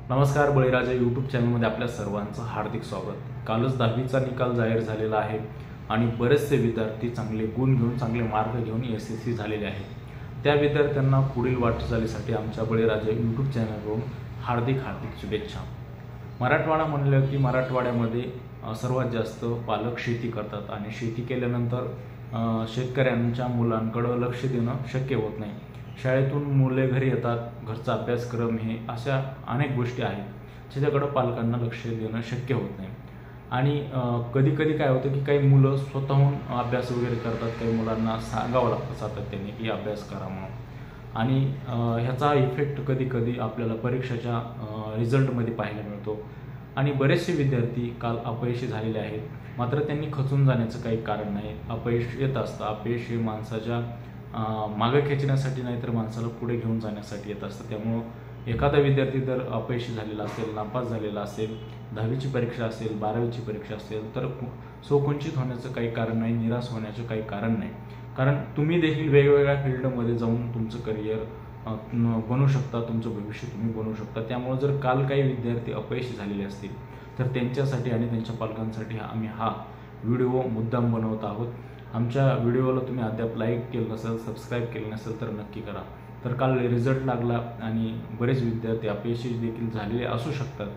नमस्कार, बळीराजा यूट्यूब चॅनलमध्ये आपल्या सर्वांचं हार्दिक स्वागत। कालच 10वीचा निकाल जाहीर झालेला आहे आणि बरेचसे विद्यार्थी चांगले गुण घेऊन चांगले मार्क घेऊन यशस्वी झालेले आहेत। त्या विद्यार्थ्यांना पुढील वाटचालीसाठी आमच्या बळीराजा यूट्यूब चॅनलवरून हार्दिक शुभेच्छा। मराठवाडा म्हणलं की मराठवाड्यामध्ये सर्वात जास्त पालक शेती करतात आणि शेती केल्यानंतर शेतकऱ्यांच्या मुलांकडे लक्ष देणं शक्य होत नाही। शाळेतून मुले घरी येतात, घरचा अभ्यासक्रम हे अशा अनेक गोष्टी आहेत ज्याच्याकडे पालकांना लक्ष देणं शक्य होत नाही। आणि कधी कधी काय होतं की काही मुलं स्वतःहून अभ्यास वगैरे करतात, काही मुलांना सांगावं लागतं सातत्याने की अभ्यास करा म्हणून। आणि ह्याचा इफेक्ट कधी कधी आपल्याला परीक्षेच्या रिझल्टमध्ये पाहायला मिळतो। आणि बरेचसे विद्यार्थी काल अपयशी झालेले आहेत, मात्र त्यांनी खचून जाण्याचं काही कारण नाही। अपयश येत असतं, अपयश हे माणसाच्या मागे खेचण्यासाठी नाही तर माणसाला पुढे घेऊन जाण्यासाठी येत असतं। त्यामुळं एखादा विद्यार्थी जर अपयशी झालेला असेल, नापास झालेला असेल, 10वीची परीक्षा असेल, 12वीची परीक्षा असेल तर शोकवंचित होण्याचं काही कारण नाही, निराश होण्याचं काही कारण नाही। कारण तुम्ही देखील वेगवेगळ्या फील्डमध्ये जाऊन तुमचं करिअर बनवू शकता, तुमचं भविष्य तुम्ही बनवू शकता। त्यामुळे जर काल काही विद्यार्थी अपयशी झालेले असतील तर त्यांच्यासाठी आणि त्यांच्या पालकांसाठी आम्ही हा व्हिडिओ मुद्दाम बनवत आहोत। आमच्या व्हिडिओला तुम्ही अद्याप लाईक केलं नसेल, सबस्क्राईब केलं नसेल तर नक्की करा। तर काल रिझल्ट लागला आणि बरेच विद्यार्थी अपयशी देखील झालेले असू शकतात।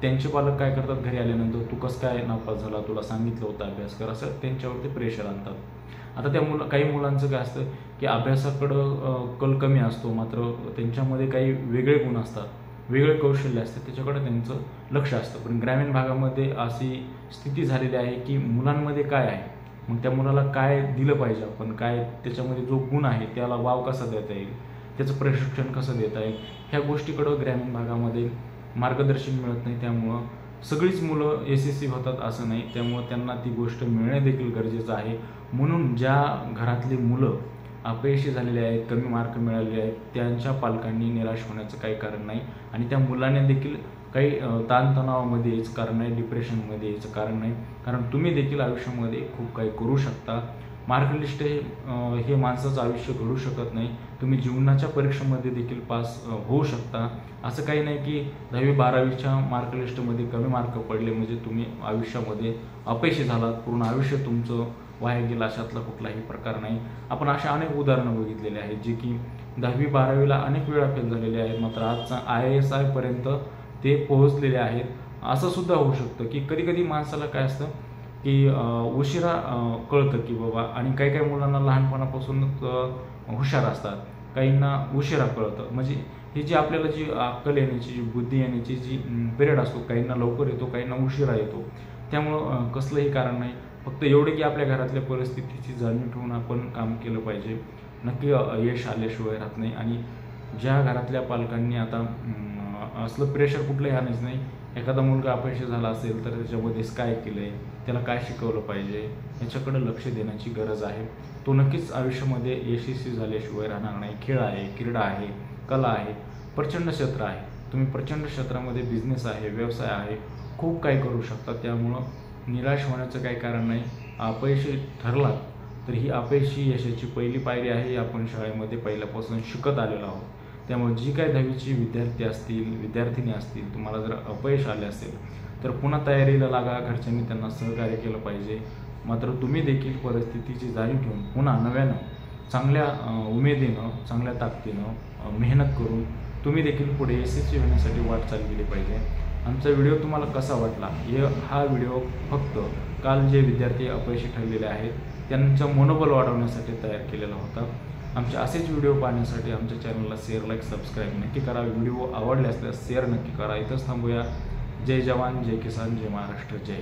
त्यांचे पालक काय करतात, घरी आल्यानंतर तू कसं काय नापास झाला, तुला सांगितलं होतं अभ्यास कर, असं त्यांच्यावरती प्रेशर आणतात। आता त्या काही मुलांचं काय असतं की अभ्यासाकडं कल कमी असतो, मात्र त्यांच्यामध्ये काही वेगळे गुण असतात, वेगळे कौशल्य असतात, त्याच्याकडे त्यांचं लक्ष असतं। पण ग्रामीण भागामध्ये अशी स्थिती झालेली आहे की मुलांमध्ये काय आहे, मग त्या मुलाला काय दिलं पाहिजे आपण, काय त्याच्यामध्ये जो गुण आहे त्याला वाव कसा देता येईल, त्याचं प्रशिक्षण कसं देता येईल, ह्या गोष्टीकडं ग्रामीण भागामध्ये मार्गदर्शन मिळत नाही। त्यामुळं सगळीच मुलं यशस्वी होतात असं नाही, त्यामुळं त्यांना ती गोष्ट मिळणे देखील गरजेचं आहे। म्हणून ज्या घरातली मुलं अपयशी झालेले आहेत, कमी मार्क मिळालेले आहेत, त्यांच्या पालकांनी निराश होण्याचं काही कारण नाही आणि त्या मुलाने देखील काही ताणतणावामध्ये यायचं कारण नाही, डिप्रेशनमध्ये यायचं कारण नाही। कारण तुम्ही देखील आयुष्यामध्ये खूप काही करू शकता। मार्कलिस्ट हे माणसाचं आयुष्य घडू शकत नाही, तुम्ही जीवनाच्या परीक्षेमध्ये देखील पास होऊ शकता। असं काही नाही की 10वी-12वीच्या मार्कलिस्टमध्ये कमी मार्क पडले म्हणजे तुम्ही आयुष्यामध्ये अपयशी झालात, पूर्ण आयुष्य तुमचं वाया गेलं, अशातला कुठलाही प्रकार नाही। आपण अशा अनेक उदाहरणं बघितलेली आहेत जे की 10वी-12वीला अनेक वेळा फेल झालेले आहेत, मात्र आजचा IAS पर्यंत ते पोहोचलेले आहेत। असं सुद्धा होऊ शकतं की कधी कधी माणसाला काय असतं की उशिरा कळतं की बाबा, आणि काही मुलांना लहानपणापासूनच हुशार असतात, काहींना उशिरा कळतं। म्हणजे ही जी आपल्याला जी अक्कल येण्याची, जी बुद्धी येण्याची जी पिरियड असतो, काहींना लवकर येतो, काहींना उशिरा येतो। त्यामुळं कसलंही कारण नाही, फक्त एवढे की आपल्या घरातल्या परिस्थितीची जाणीव ठेवून आपण काम केलं पाहिजे। नक्की यश आल्याशिवाय राहत नाही। आणि ज्या घरातल्या पालकांनी आता असलं प्रेशर कुठलंही आणायचं नाही। एखादा मुलगा अपयशी झाला असेल तर त्याच्यामध्येच काय केलं आहे, त्याला काय शिकवलं पाहिजे, याच्याकडे लक्ष देण्याची गरज आहे। तो नक्कीच आयुष्यामध्ये यशस्वी झाल्याशिवाय राहणार नाही। खेळ आहे, क्रीडा आहे, कला आहे, प्रचंड क्षेत्र आहे, तुम्ही प्रचंड क्षेत्रामध्ये बिझनेस आहे, व्यवसाय आहे, खूप काही करू शकता। त्यामुळं निराश होण्याचं काही कारण नाही। अपयशी ठरलात तर ही अपयशी यशाची पहिली पायरी आहे, ही आपण शाळेमध्ये पहिल्यापासून शिकत आलेलो आहोत। त्यामुळे जी काही 10वीची विद्यार्थी असतील, विद्यार्थिनी असतील, तुम्हाला जर अपयश आले असेल तर पुन्हा तयारीला लागा, घरच्यांनी त्यांना सहकार्य केलं पाहिजे। मात्र तुम्ही देखील परिस्थितीची जाणीव ठेवून पुन्हा नव्यानं चांगल्या उमेदीनं, चांगल्या ताकदीनं मेहनत करून तुम्ही देखील पुढे यशस्वी होण्यासाठी वाटचाल केली पाहिजे। आमचा व्हिडिओ तुम्हाला कसा वाटला, हा व्हिडिओ फक्त काल जे विद्यार्थी अपयशी ठरलेले आहेत त्यांचं मनोबल वाढवण्यासाठी तयार केलेला होता। आमचे असेच व्हिडिओ पाहण्यासाठी आमच्या चॅनलला शेअर, लाईक, सबस्क्राईब नक्की करा। व्हिडिओ आवडले असल्यास शेअर नक्की करा। इथंच थांबूया। जय जवान, जय किसान, जय महाराष्ट्र, जय